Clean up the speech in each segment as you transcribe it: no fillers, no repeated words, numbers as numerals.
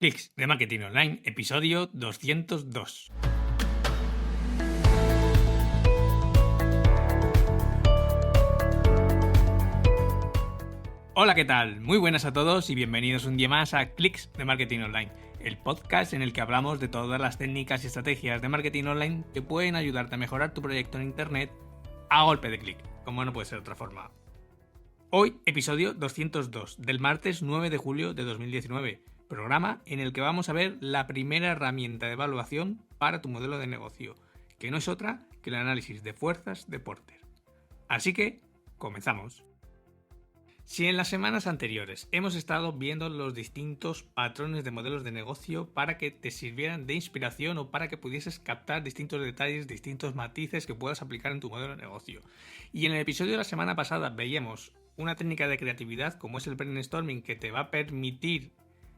Clics de Marketing Online, episodio 202. Hola, ¿qué tal? Muy buenas a todos y bienvenidos un día más a Clics de Marketing Online, el podcast en el que hablamos de todas las técnicas y estrategias de marketing online que pueden ayudarte a mejorar tu proyecto en Internet a golpe de clic, como no puede ser de otra forma. Hoy, episodio 202, del martes 9 de julio de 2019, programa en el que vamos a ver la primera herramienta de evaluación para tu modelo de negocio, que no es otra que el análisis de fuerzas de Porter. Así que, comenzamos. Si en las semanas anteriores hemos estado viendo los distintos patrones de modelos de negocio para que te sirvieran de inspiración o para que pudieses captar distintos detalles, distintos matices que puedas aplicar en tu modelo de negocio, y en el episodio de la semana pasada veíamos una técnica de creatividad como es el brainstorming que te va a permitir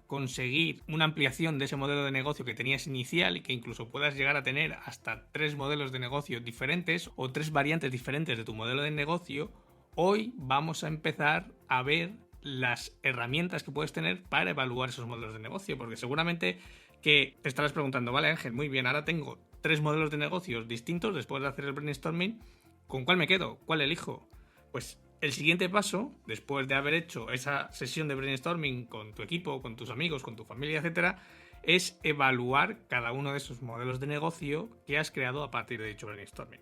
conseguir una ampliación de ese modelo de negocio que tenías inicial y que incluso puedas llegar a tener hasta 3 modelos de negocio diferentes o 3 variantes diferentes de tu modelo de negocio. Hoy vamos a empezar a ver las herramientas que puedes tener para evaluar esos modelos de negocio, porque seguramente que te estarás preguntando, vale Ángel, muy bien, ahora tengo 3 modelos de negocios distintos después de hacer el brainstorming, ¿con cuál me quedo? ¿Cuál elijo? Pues el siguiente paso, después de haber hecho esa sesión de brainstorming con tu equipo, con tus amigos, con tu familia, etcétera, es evaluar cada uno de esos modelos de negocio que has creado a partir de dicho brainstorming.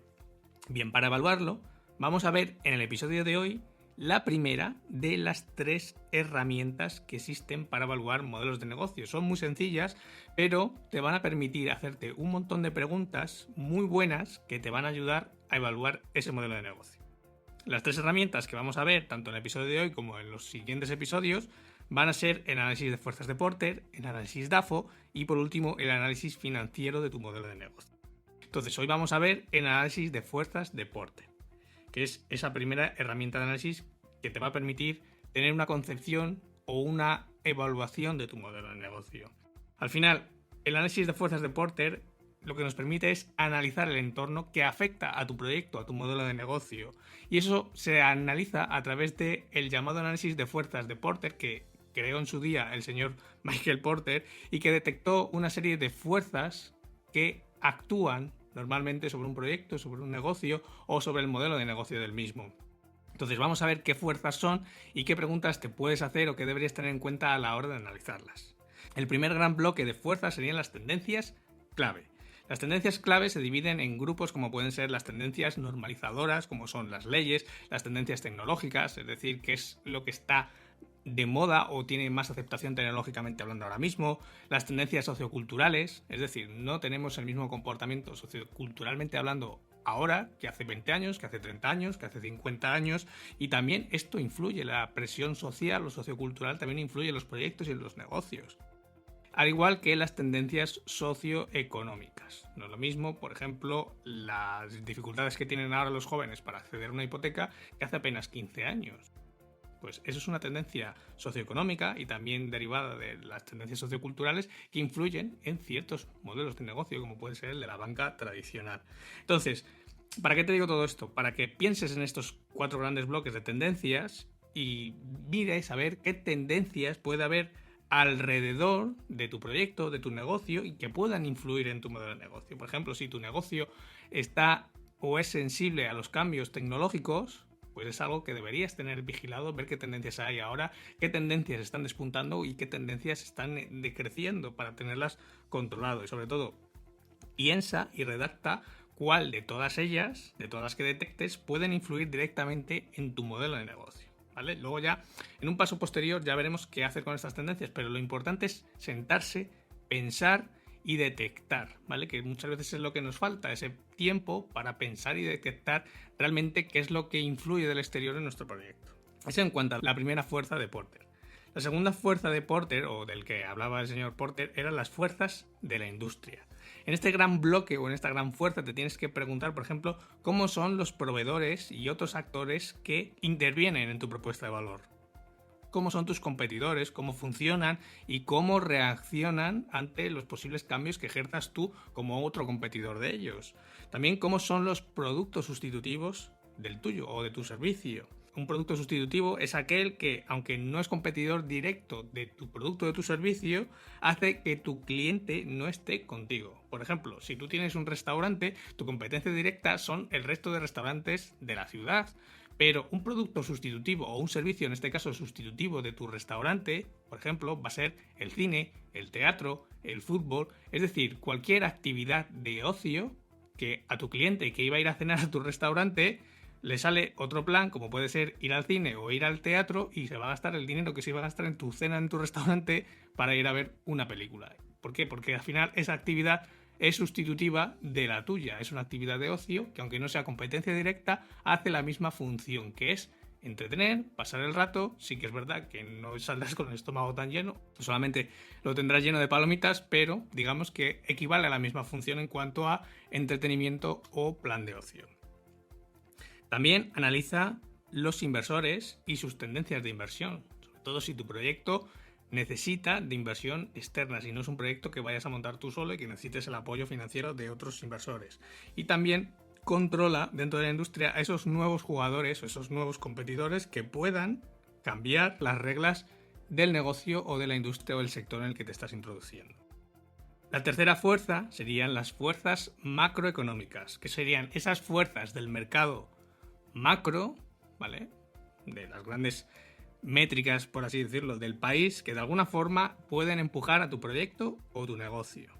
Bien, para evaluarlo, vamos a ver en el episodio de hoy la primera de las 3 herramientas que existen para evaluar modelos de negocio. Son muy sencillas, pero te van a permitir hacerte un montón de preguntas muy buenas que te van a ayudar a evaluar ese modelo de negocio. Las 3 herramientas que vamos a ver, tanto en el episodio de hoy como en los siguientes episodios, van a ser el análisis de fuerzas de Porter, el análisis DAFO y por último el análisis financiero de tu modelo de negocio. Entonces hoy vamos a ver el análisis de fuerzas de Porter, que es esa primera herramienta de análisis que te va a permitir tener una concepción o una evaluación de tu modelo de negocio. Al final, el análisis de fuerzas de Porter lo que nos permite es analizar el entorno que afecta a tu proyecto, a tu modelo de negocio. Y eso se analiza a través del llamado análisis de fuerzas de Porter que creó en su día el señor Michael Porter y que detectó una serie de fuerzas que actúan normalmente sobre un proyecto, sobre un negocio o sobre el modelo de negocio del mismo. Entonces vamos a ver qué fuerzas son y qué preguntas te puedes hacer o qué deberías tener en cuenta a la hora de analizarlas. El primer gran bloque de fuerzas serían las tendencias clave. Las tendencias clave se dividen en grupos como pueden ser las tendencias normalizadoras, como son las leyes, las tendencias tecnológicas, es decir, qué es lo que está de moda o tiene más aceptación tecnológicamente hablando ahora mismo, las tendencias socioculturales, es decir, no tenemos el mismo comportamiento socioculturalmente hablando ahora que hace 20 años, que hace 30 años, que hace 50 años, y también esto influye, la presión social o sociocultural también influye en los proyectos y en los negocios. Al igual que las tendencias socioeconómicas. No es lo mismo, por ejemplo, las dificultades que tienen ahora los jóvenes para acceder a una hipoteca que hace apenas 15 años. Pues eso es una tendencia socioeconómica y también derivada de las tendencias socioculturales que influyen en ciertos modelos de negocio, como puede ser el de la banca tradicional. Entonces, ¿para qué te digo todo esto? Para que pienses en estos 4 grandes bloques de tendencias y mires a ver qué tendencias puede haber alrededor de tu proyecto, de tu negocio y que puedan influir en tu modelo de negocio. Por ejemplo, si tu negocio está o es sensible a los cambios tecnológicos, pues es algo que deberías tener vigilado, ver qué tendencias hay ahora, qué tendencias están despuntando y qué tendencias están decreciendo para tenerlas controlado. Y sobre todo, piensa y redacta cuál de todas ellas, de todas las que detectes, pueden influir directamente en tu modelo de negocio. ¿Vale? Luego ya, en un paso posterior, ya veremos qué hacer con estas tendencias, pero lo importante es sentarse, pensar y detectar, ¿vale? Que muchas veces es lo que nos falta, ese tiempo para pensar y detectar realmente qué es lo que influye del exterior en nuestro proyecto. Eso en cuanto a la primera fuerza de Porter. La segunda fuerza de Porter, o del que hablaba el señor Porter, eran las fuerzas de la industria. En este gran bloque o en esta gran fuerza te tienes que preguntar, por ejemplo, cómo son los proveedores y otros actores que intervienen en tu propuesta de valor. Cómo son tus competidores, cómo funcionan y cómo reaccionan ante los posibles cambios que ejerzas tú como otro competidor de ellos. También cómo son los productos sustitutivos del tuyo o de tu servicio. un producto sustitutivo es aquel que, aunque no es competidor directo de tu producto o de tu servicio, hace que tu cliente no esté contigo. Por ejemplo, si tú tienes un restaurante, tu competencia directa son el resto de restaurantes de la ciudad. Pero un producto sustitutivo o un servicio, en este caso sustitutivo de tu restaurante, por ejemplo, va a ser el cine, el teatro, el fútbol, es decir, cualquier actividad de ocio que a tu cliente que iba a ir a cenar a tu restaurante le sale otro plan, como puede ser ir al cine o ir al teatro, y se va a gastar el dinero que se iba a gastar en tu cena en tu restaurante para ir a ver una película. ¿Por qué? Porque al final esa actividad es sustitutiva de la tuya. Es una actividad de ocio que, aunque no sea competencia directa, hace la misma función, que es entretener, pasar el rato. Sí que es verdad que no saldrás con el estómago tan lleno, solamente lo tendrás lleno de palomitas, pero digamos que equivale a la misma función en cuanto a entretenimiento o plan de ocio. También analiza los inversores y sus tendencias de inversión, sobre todo si tu proyecto necesita de inversión externa, si no es un proyecto que vayas a montar tú solo y que necesites el apoyo financiero de otros inversores. Y también controla dentro de la industria a esos nuevos jugadores o esos nuevos competidores que puedan cambiar las reglas del negocio o de la industria o el sector en el que te estás introduciendo. La tercera fuerza serían las fuerzas macroeconómicas, que serían esas fuerzas del mercado macro, ¿vale? De las grandes métricas, por así decirlo, del país, que de alguna forma pueden empujar a tu proyecto o tu negocio.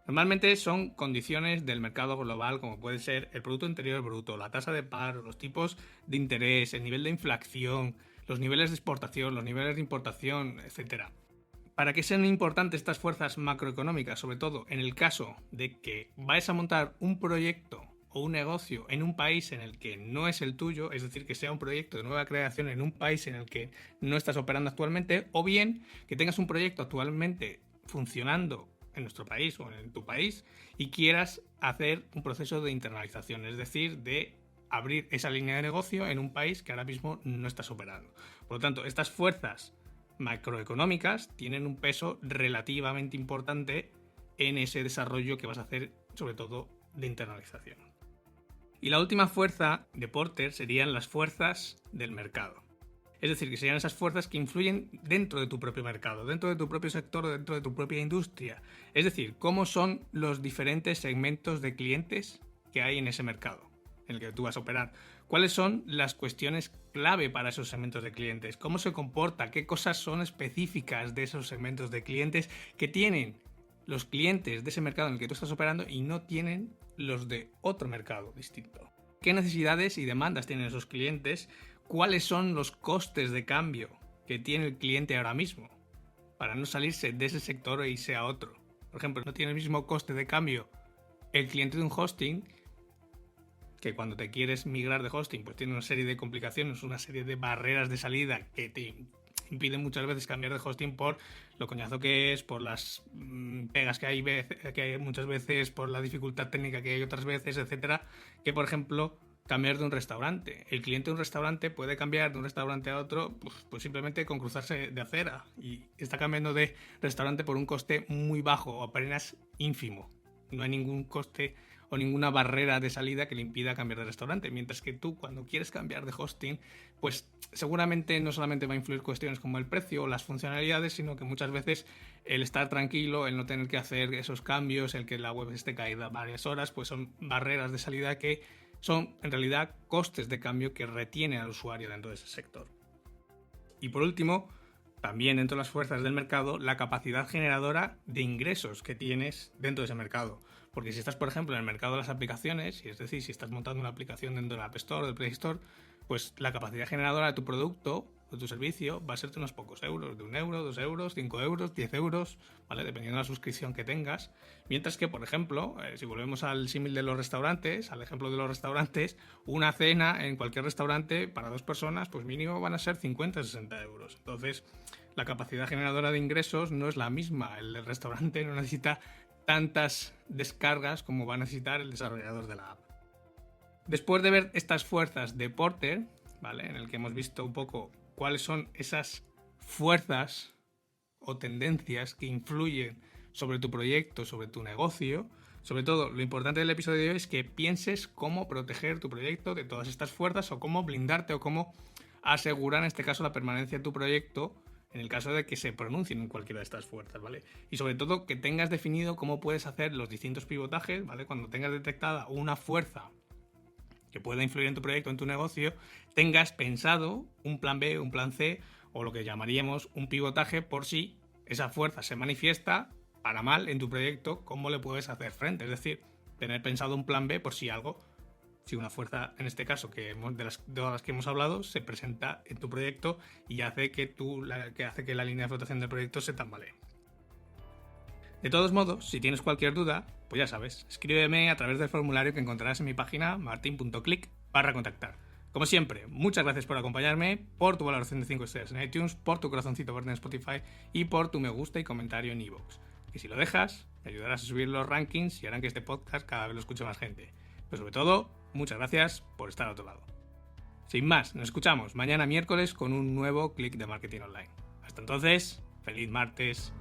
Normalmente son condiciones del mercado global, como puede ser el Producto Interior Bruto, la tasa de paro, los tipos de interés, el nivel de inflación, los niveles de exportación, los niveles de importación, etc. ¿Para qué sean importantes estas fuerzas macroeconómicas? Sobre todo en el caso de que vayas a montar un proyecto o un negocio en un país en el que no es el tuyo, es decir, que sea un proyecto de nueva creación en un país en el que no estás operando actualmente, o bien que tengas un proyecto actualmente funcionando en nuestro país o en tu país y quieras hacer un proceso de internalización, es decir, de abrir esa línea de negocio en un país que ahora mismo no estás operando. Por lo tanto, estas fuerzas macroeconómicas tienen un peso relativamente importante en ese desarrollo que vas a hacer, sobre todo de internalización. Y la última fuerza de Porter serían las fuerzas del mercado. Es decir, que serían esas fuerzas que influyen dentro de tu propio mercado, dentro de tu propio sector o dentro de tu propia industria. Es decir, cómo son los diferentes segmentos de clientes que hay en ese mercado en el que tú vas a operar. ¿Cuáles son las cuestiones clave para esos segmentos de clientes? ¿Cómo se comporta? ¿Qué cosas son específicas de esos segmentos de clientes que tienen los clientes de ese mercado en el que tú estás operando y no tienen los de otro mercado distinto? ¿Qué necesidades y demandas tienen esos clientes? ¿Cuáles son los costes de cambio que tiene el cliente ahora mismo para no salirse de ese sector e irse a otro? Por ejemplo, no tiene el mismo coste de cambio el cliente de un hosting, que cuando te quieres migrar de hosting pues tiene una serie de complicaciones, una serie de barreras de salida que te impiden muchas veces cambiar de hosting por lo coñazo que es, por las pegas que hay muchas veces, por la dificultad técnica que hay otras veces, etcétera, que por ejemplo cambiar de un restaurante. El cliente de un restaurante puede cambiar de un restaurante a otro pues simplemente con cruzarse de acera y está cambiando de restaurante por un coste muy bajo o apenas ínfimo. No hay ningún coste o ninguna barrera de salida que le impida cambiar de restaurante, mientras que tú cuando quieres cambiar de hosting pues seguramente no solamente va a influir cuestiones como el precio o las funcionalidades, sino que muchas veces el estar tranquilo, el no tener que hacer esos cambios, el que la web esté caída varias horas, pues son barreras de salida que son en realidad costes de cambio que retienen al usuario dentro de ese sector. Y por último, también dentro de las fuerzas del mercado, la capacidad generadora de ingresos que tienes dentro de ese mercado. Porque si estás, por ejemplo, en el mercado de las aplicaciones, es decir, si estás montando una aplicación dentro del App Store o del Play Store, pues la capacidad generadora de tu producto o tu servicio va a ser de unos pocos euros, de 1 euro, 2 euros, 5 euros, 10 euros, ¿vale? Dependiendo de la suscripción que tengas. Mientras que, por ejemplo, si volvemos al símil de los restaurantes, al ejemplo de los restaurantes, una cena en cualquier restaurante para 2 personas, pues mínimo van a ser 50 o 60 euros. Entonces, la capacidad generadora de ingresos no es la misma. El del restaurante no necesita tantas descargas como va a necesitar el desarrollador de la app. Después de ver estas fuerzas de Porter, ¿vale? En el que hemos visto un poco cuáles son esas fuerzas o tendencias que influyen sobre tu proyecto, sobre tu negocio, sobre todo lo importante del episodio de hoy es que pienses cómo proteger tu proyecto de todas estas fuerzas o cómo blindarte o cómo asegura en este caso la permanencia de tu proyecto en el caso de que se pronuncien en cualquiera de estas fuerzas, ¿vale? Y sobre todo que tengas definido cómo puedes hacer los distintos pivotajes, ¿vale? Cuando tengas detectada una fuerza que pueda influir en tu proyecto, en tu negocio, tengas pensado un plan B, un plan C o lo que llamaríamos un pivotaje por si esa fuerza se manifiesta para mal en tu proyecto, cómo le puedes hacer frente. Es decir, tener pensado un plan B por si algo, si una fuerza, en este caso, de todas las que hemos hablado, se presenta en tu proyecto y hace que la línea de flotación del proyecto se tambalee. De todos modos, si tienes cualquier duda, pues ya sabes, escríbeme a través del formulario que encontrarás en mi página martin.click/contactar. Como siempre, muchas gracias por acompañarme, por tu valoración de 5 estrellas en iTunes, por tu corazoncito verde en Spotify y por tu me gusta y comentario en iVoox. Y si lo dejas, me ayudarás a subir los rankings y harán que este podcast cada vez lo escuche más gente. Pero sobre todo, muchas gracias por estar a otro lado. Sin más, nos escuchamos mañana miércoles con un nuevo Click de Marketing Online. Hasta entonces, feliz martes.